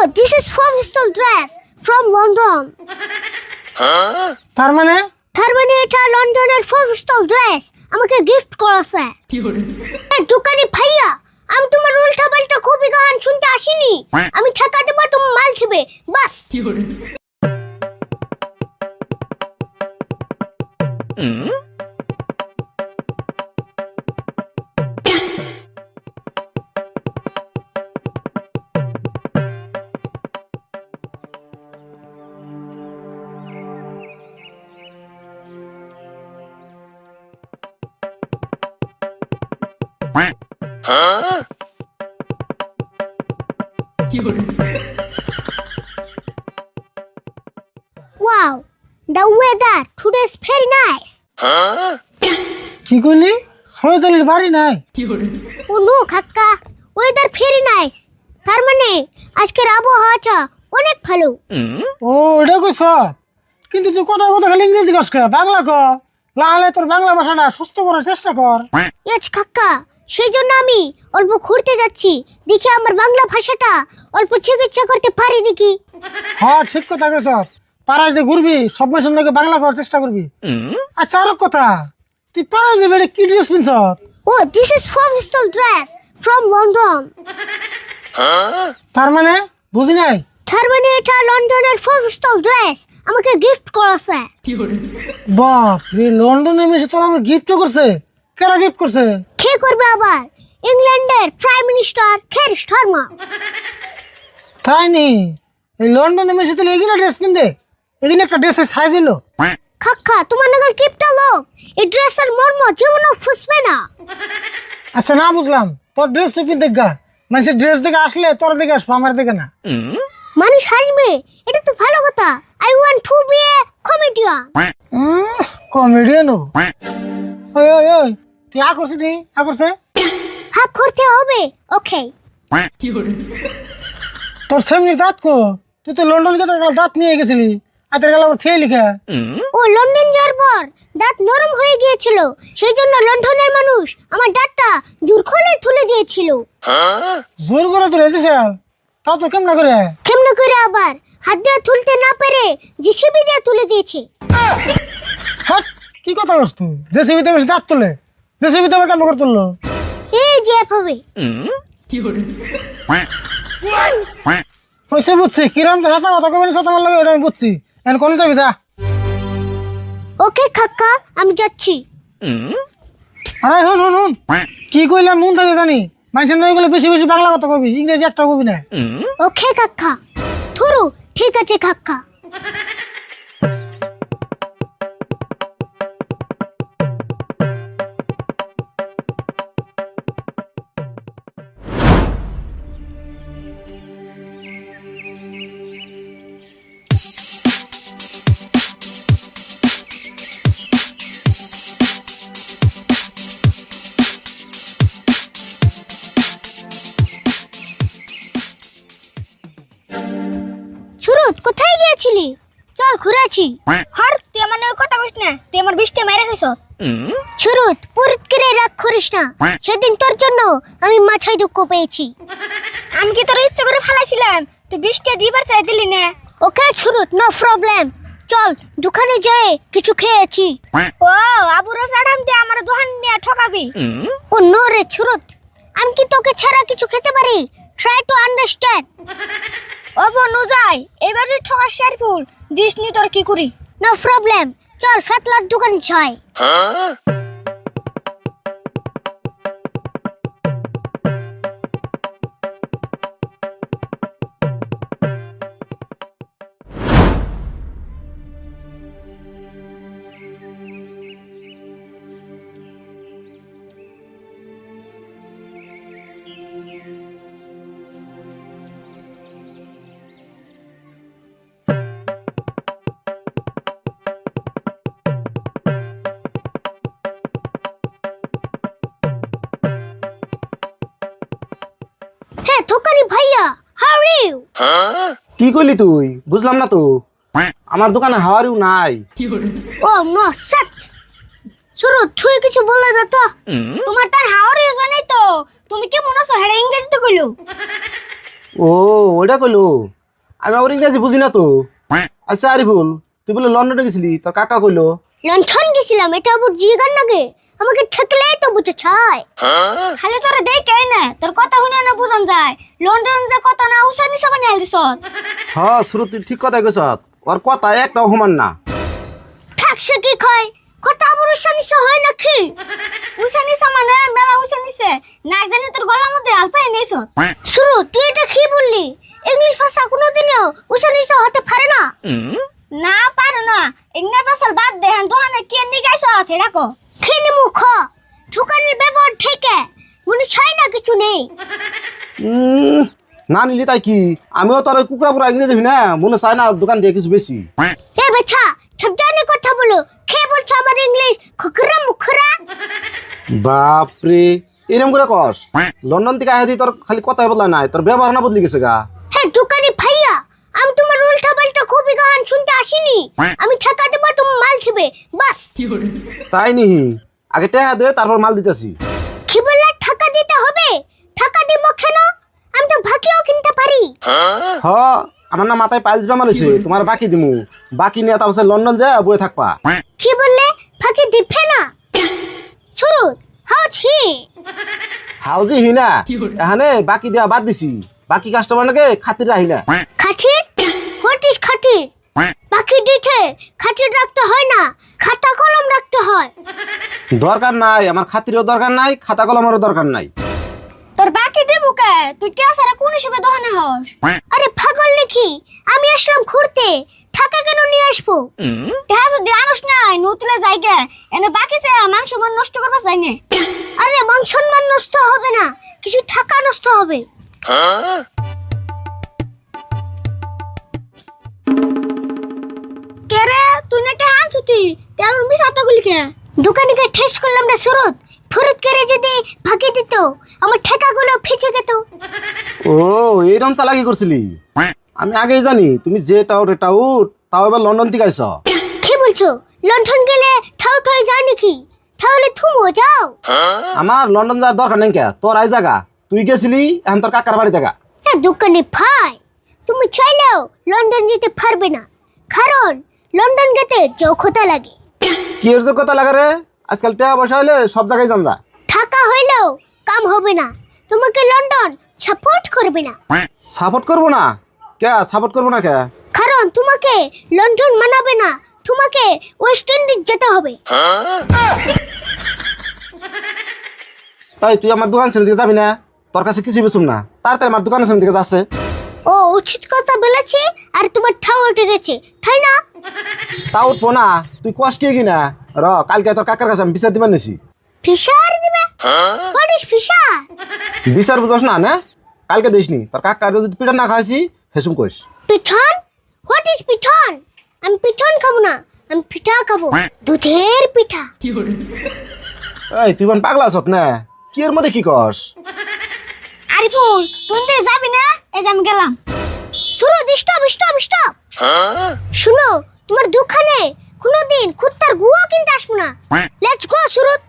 Oh, this is professional dress from London. তার মানে এটা লন্ডনের প্রফেশনাল ড্রেস আমাকে গিফট করেছে। এই দোকানি ভাইয়া, আমি তোমার উল্টা পাল্টা কপি গান শুনতে আসিনি। আমি টাকা দেবো, তুমি মাল খাবে বাস। Wow, the weather today is very nice. কি করলি? সৈয়দলির বাড়ি নাই? Oh no, কাকা, weather very nice. তার মানে আজকের আবহাওয়াটা অনেক ভালো। ও এটা কইছ, কিন্তু তুই কথা কথা খালি ইংরেজি কস কে, বাংলা ক। লালে তোর বাংলা ভাষাটা সুস্থ করার চেষ্টা কর। ইয়েস কাকা, সেই জন্য আমি অল্প ঘুরতে যাচ্ছি, দেখি আমার বাংলা ভাষাটা অল্প চিকিৎসা করতে পারি নাকি। হ্যাঁ ঠিক কথা কইছ, পাড়ায় যে ঘুরবি সব মানুষের লোকে বাংলা করার চেষ্টা করবি। আচ্ছা আরো কথা, তুই পাড়ায় যে বেড়ে কি ড্রেস পিনছ? ও this is professional dress from London. তার মানে বুঝি নাই। তার মানে এটা লন্ডনের প্রফেশনাল ড্রেস আমাকে গিফট করেছে। বাপ রে, লন্ডনে এসে তোর আমার গিফট করছে? কারা গিফট করছে? কে করবে আবার? ইংল্যান্ডের প্রাইম মিনিস্টার কের স্টারমার। তাই নি? এই লন্ডনে এসে তাহলে এগিয়ে ড্রেস কিনতে, এগিয়ে একটা ড্রেসের সাইজ হলো। কাকা, তোমার নাগাল গিফটটা লোক, এই ড্রেসের মর্ম জীবনও ফুসবে না। আচ্ছা না বুঝলাম, তোর ড্রেস তো কিনতে গা, মানুষের ড্রেস দেখে আসলে তোর দিকে আসবো, আমার দিকে না। মানুষ হাসবে, এটা তো ভালো কথা। I want to be a comedian. Comedian হবো? ওই ওই ওই, তুই আ করছিস নি? আ করছে? হাক করতে হবে, ওকে। তোর সামনে দাঁত কো? তুই তো লন্ডন কে তোর দাঁত নিয়ে গেছিলি, হাতের গেল আবার খেয়ে লিখা। ও লন্ডন যাওয়ার পর দাঁত নরম হয়ে গিয়েছিল, সেই জন্য লন্ডনের মানুষ আমার দাঁতটা জোর করে তুলে দিয়েছিল। জোর করে তুলে দিছে? তাও তো কেমন করে? কেমনে করে আবার? হাত দিয়ে তুলতে না পেরে জিসিবি দিয়ে তুলে দিয়েছে। হ্যাঁ কি কথা করছ তুই? জেসিবিতে বেশি দাঁত তুলে, জেসিবিতে আবার কেমন করে তুললো? এই যে এভাবে। হয়েছে বুঝছি, কিরম যে হাসা কথা কবেন সাথে আমার লাগে, ওটা আমি বুঝছি। এখন কোন যাবি যা। ওকে কাকা, আমি যাচ্ছি। আরে হুন হুন হুন, কি কইলাম মন থেকে জানি, মানুষের নয় গেলে বেশি বেশি বাংলা কথা কবি, ইংরেজি একটা কবি না। ওকে কাকা, থুরু ঠিক আছে কাকা। সুরত, কোথায় গিয়েছিলি? চল ঘুরেছি। হর তুই আমার নাকি কথা কইস না, তুই আমার বৃষ্টি মেরে গেছ। সুরত, পুরুত করে রাগ করিস না, সেদিন তোর জন্য আমি মাথায় দুঃখ পেয়েছি। আমি কি তোর ইচ্ছে করে ফালাইছিলাম? তুই বৃষ্টি দিবার চাই দিলি না। ওকে সুরত, নো প্রবলেম। চল দোকানে যাই, কিছু খেয়েছি। ও আবুরা সাড়াম দিয়ে আমার দোকান নিয়ে ঠকাবি? ও নো রে সুরত, আমি কি তোকে ছাড়া কিছু খেতে পারি? Try to understand. ও বনু যাই, এবার যে ঠকার শেরফুল দিস নি তোর কি করি? নো প্রবলেম, চল ফেতলার দোকান যাই। হে দোকানি ভাইয়া, হাউ আর ইউ? কি কইলি তুই? বুঝলাম না তো। আমার দোকানে হাওয়ারিও নাই। ও নো সেট। সুরত, তুই কিছু বলে দে তো। তোমার তার হাওয়ার ইউজ নাই তো, তুমি কি মনে আছো হেডা ইংরেজিতে কইলো? ও ওইটা কইলো, আমি আবার ইংরেজি বুঝি না তো। আচ্ছা আরিফুল, তুই বলে লন্ডনে গেছিলি, তোর কাকা কইলো? লঞ্চন গেছিলাম, এটা আবার জিগার নাগে? আমাকে ঠেকলেই তো বুঝে ছাই। খালি তোরে দেখে না তোর কথা শুনে না বুঝান যায় লন্ডন যে কথা না উসানি সাবানি আলদিস। হ্যাঁ সুরত, তুই ঠিক কথা কইছ। ওর কথা একটাও সমান না। ঠেকছে কি কয়? কথা আবার উসানিসা হয় নাকি? উসানি সামানে মেলা উসানিছে না জানি তোর গলার মধ্যে আলপাই নেছ। শুরু তুই এটা কি বললি? ইংলিশ ভাষা কোনোদিনও উসানিসা হতে পারে না। না পারে না, ইংনা বসল বাদ দে, হ্যাঁ দোহানে কে নিগাইছ সেটা কো। খেনি মুখ ঠুকানির ব্যবহার থেকে মনে চাই না কিছু নেই। না নিলি তাই কি, আমিও তোর ওই কুকুরা পুরা ইংরেজি না, মনে চায় না দোকান দিয়ে কিছু বেশি। এ বাচ্চা সাবধানে কথা বলো। খেয়ে বলছো আমার ইংলিশ খুকরা মুখরা। বাপরে, এরম করে কস? লন্ডন থেকে আয় তোর খালি কথাই বদলা নাই, তোর ব্যবহার না বদলি গেছে গা। হ্যাঁ দোকানি ভাইয়া, আমি তোমার উল্টা পাল্টা খুবই গান শুনতে আসিনি। আমি ঠেকা দেবো, তুমি মাল খেবে বাস। তাই নিহি, আগে টাকা দে তারপর মাল দিতেছি। কি বললে? টাকা দিতে হবে? টাকা দিব কেন? আমি তো ভাকিও কিনতে পারি। হ, আমার না মাথায় পাইলস বেমার হয়েছে, তোমার বাকি দিমু। বাকি নিয়ে তারপর লন্ডন যা বয়ে থাকবা। কি বললে? ফাঁকি দিবে না? শুরু হাউছি হাউজি হি না, এখানে বাকি দেওয়া বাদ দিছি। বাকি কাস্টমার নাকি খাতির রাহি না। খাতির? হোয়াট ইজ খাতির? বাকি দিতে খাতির রাখতে হয় না, খাতা কলম রাখতে হয়। দরকার নাই, আমার খাতিরও দরকার নাই, খাতা কলমেরও দরকার নাই। তোর বাকি দেবো কে? তুই টিয়া সারা কোন হিসেবে দোহানে হস? আরে পাগল নাকি? আমি আসলাম ঘুরতে, টাকা কেন নিয়ে আসবো? টিয়া যদি আনস নাই নতুলে যাইগে এনে বাকি চে মাংস মান নষ্ট করবা যাই না। আরে মান সম্মান নষ্ট হবে না, কিছু টাকা নষ্ট হবে। কে রে তুই না টিয়া আনছুতি তেল মিশাতো গুলি কে? দোকানিকে ঠেস করলাম না সুরত, ফুরুত করে যদি ফাঁকি দিত আমার ঠেকাগুলো ফেঁচে যেত। ও এইরকম চালাকি করছিলি? আমি আগেই জানি তুমি যে টাউট টাউট, তাও এবার লন্ডন থেকে আইছ। কি বলছো? লন্ডন গেলে ঠাউ ঠাই যায় নাকি? তাহলে তুমিও যাও। আমার লন্ডন যাওয়ার দরকার নেই কে, তোর আই জায়গা। তুই গেছিলি, এখন তোর কাকার বাড়ি দেখা। হ্যাঁ দোকানে ভাই, তুমি চাইলেও লন্ডন যেতে পারবে না, কারণ লন্ডন যেতে যোগ্যতা লাগে। কি এর যোগ্যতা লাগে রে? আজকাল টাকা পয়সা হইলে সব জায়গায় যান যা। টাকা হইলেও কাম হবে না, তোমাকে লন্ডন সাপোর্ট করবে না। সাপোর্ট করবো না কে? সাপোর্ট করবো না কে? কারণ তোমাকে লন্ডন মানাবে না, তোমাকে ওয়েস্ট ইন্ডিজ যেতে হবে। তাই তুই আমার দোকান সামনে দিকে যাবি না? তোর কাছে কিছু বেচুম না, তাড়াতাড়ি আমার দোকানের সামনে দিকে যাচ্ছে। ও উচিত কথা বলেছি, আর তোমার ঠাউ উঠে গেছে তাই না? তা উঠবো না, তুই কষ্ট কি না র, কালকে তোর কাকার কাছে আমি বিচার দিবার নিছি। ফিশার দিবে? What is fisher? বিচার বুঝস না না? কালকে দিসনি, তোর কাকার যদি পিঠা না খাইছি হেসুম কইস। পিঠন? হোয়াট ইজ পিঠন? আমি পিঠন খাবো না, আমি পিঠা খাবো, দুধের পিঠা। এই তুই বোন পাগলা আছত না? কি এর মধ্যে কি কস? আরিফুল তুই দে যাবি না? এই যে আমি গেলাম। শুনো স্টপ স্টপ স্টপ। শুনো, তোমার দোকানে কোনোদিন কুত্তার গুয়া কিনতে আসবো না। Let's go Surath.